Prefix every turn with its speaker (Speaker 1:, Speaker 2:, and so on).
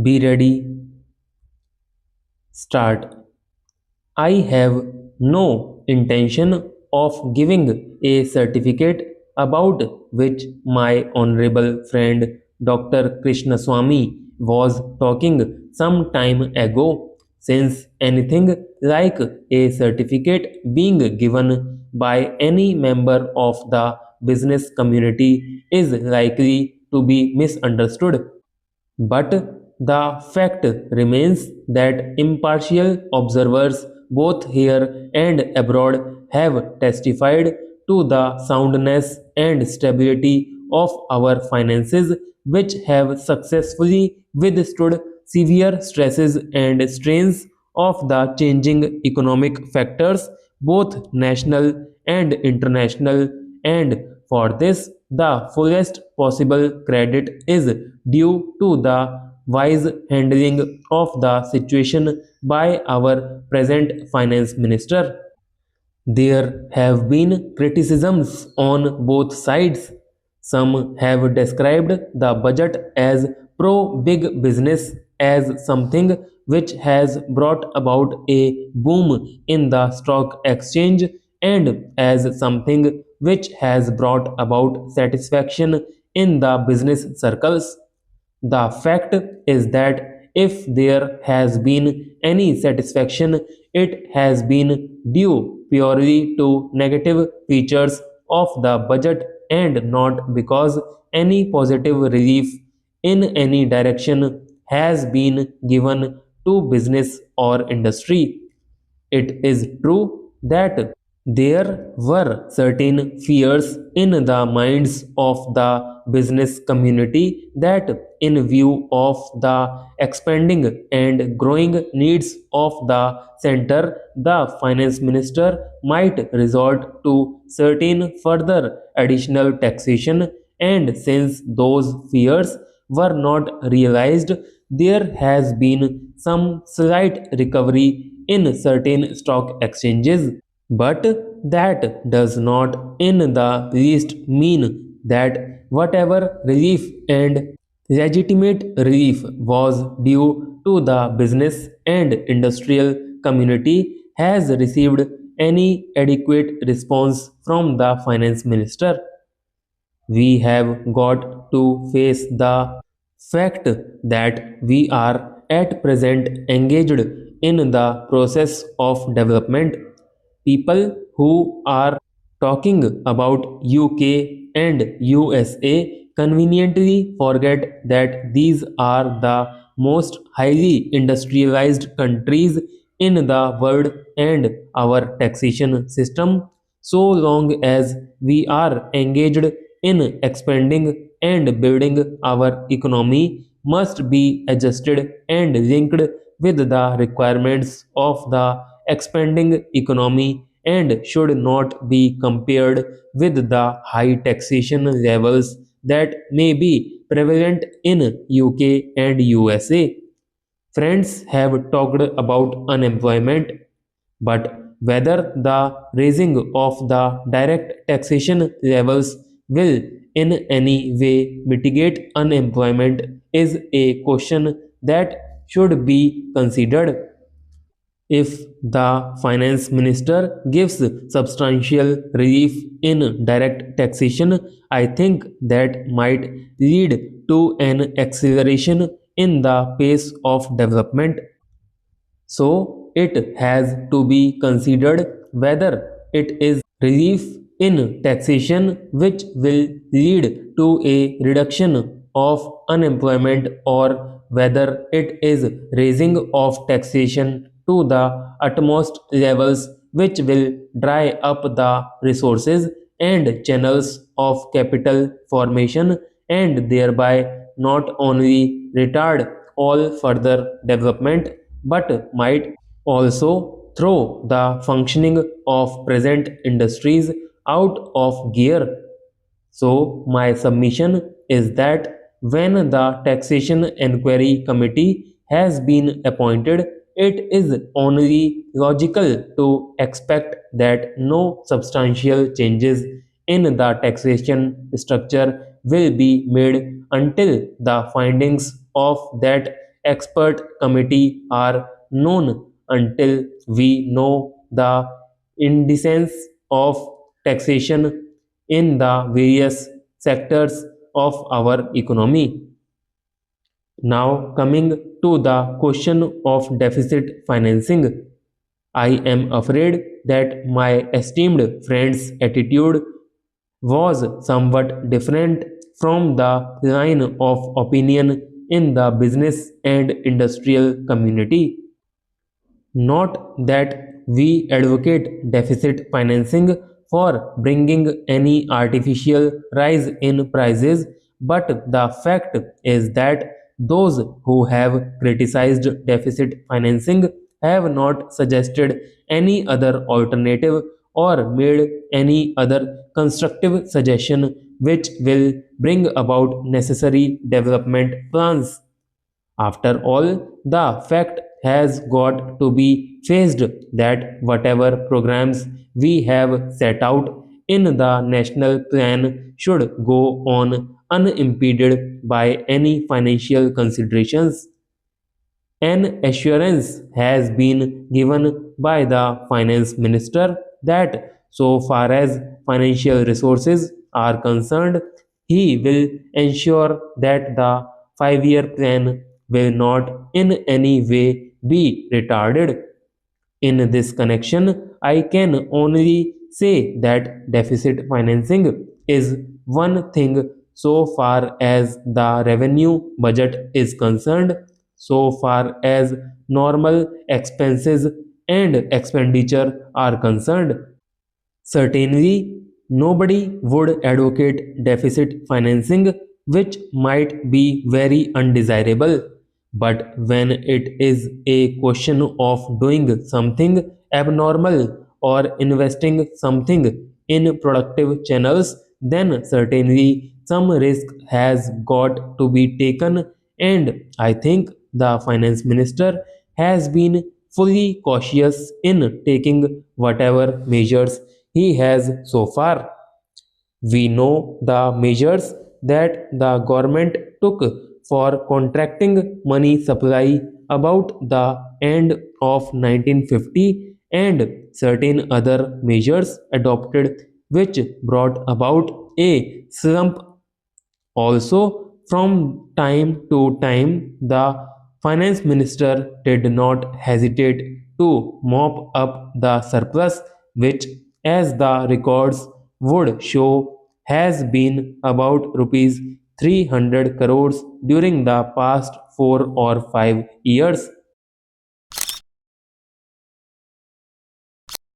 Speaker 1: Be ready, start. I have no intention of giving a certificate about which my honorable friend Dr. Krishnaswamy was talking some time ago, since anything like a certificate being given by any member of the business community is likely to be misunderstood. But the fact remains that impartial observers, both here and abroad, have testified to the soundness and stability of our finances, which have successfully withstood severe stresses and strains of the changing economic factors, both national and international, and for this, the fullest possible credit is due to the wise handling of the situation by our present finance minister. There have been criticisms on both sides. Some have described the budget as pro big business, as something which has brought about a boom in the stock exchange, and as something which has brought about satisfaction in the business circles. The fact is that if there has been any satisfaction, it has been due purely to negative features of the budget and not because any positive relief in any direction has been given to business or industry. It is true that there were certain fears in the minds of the business community that, in view of the expanding and growing needs of the center, the finance minister might resort to certain further additional taxation. And since those fears were not realized, there has been some slight recovery in certain stock exchanges. But that does not in the least mean that whatever relief and legitimate relief was due to the business and industrial community has received any adequate response from the finance minister. We have got to face the fact that we are at present engaged in the process of development. People who are talking about UK and USA conveniently forget that these are the most highly industrialized countries in the world, and our taxation system, so long as we are engaged in expanding and building our economy, must be adjusted and linked with the requirements of the expanding economy and should not be compared with the high taxation levels that may be prevalent in UK and USA. Friends have talked about unemployment, but whether the raising of the direct taxation levels will in any way mitigate unemployment is a question that should be considered. If the finance minister gives substantial relief in direct taxation, I think that might lead to an acceleration in the pace of development. So it has to be considered whether it is relief in taxation which will lead to a reduction of unemployment, or whether it is raising of taxation to the utmost levels which will dry up the resources and channels of capital formation, and thereby not only retard all further development but might also throw the functioning of present industries out of gear. So, my submission is that when the Taxation Enquiry Committee has been appointed, it is only logical to expect that no substantial changes in the taxation structure will be made until the findings of that expert committee are known until we know the indices of taxation in the various sectors of our economy. Now, coming to the question of deficit financing, I am afraid that my esteemed friend's attitude was somewhat different from the line of opinion in the business and industrial community. Not that we advocate deficit financing for bringing any artificial rise in prices, but the fact is that those who have criticized deficit financing have not suggested any other alternative or made any other constructive suggestion which will bring about necessary development plans. After all, the fact has got to be faced that whatever programs we have set out in the national plan should go on unimpeded by any financial considerations. An assurance has been given by the finance minister that so far as financial resources are concerned, he will ensure that the 5 year plan will not in any way be retarded. In this connection, I can only say that deficit financing is one thing so far as the revenue budget is concerned, so far as normal expenses and expenditure are concerned. Certainly, nobody would advocate deficit financing, which might be very undesirable. But when it is a question of doing something abnormal or investing something in productive channels, then certainly some risk has got to be taken. And I think the finance minister has been fully cautious in taking whatever measures he has so far. We know the measures that the government took for contracting money supply about the end of 1950 and certain other measures adopted which brought about a slump. Also, from time to time, the finance minister did not hesitate to mop up the surplus, which, as the records would show, has been about rupees 300 crores during the past 4 or 5 years.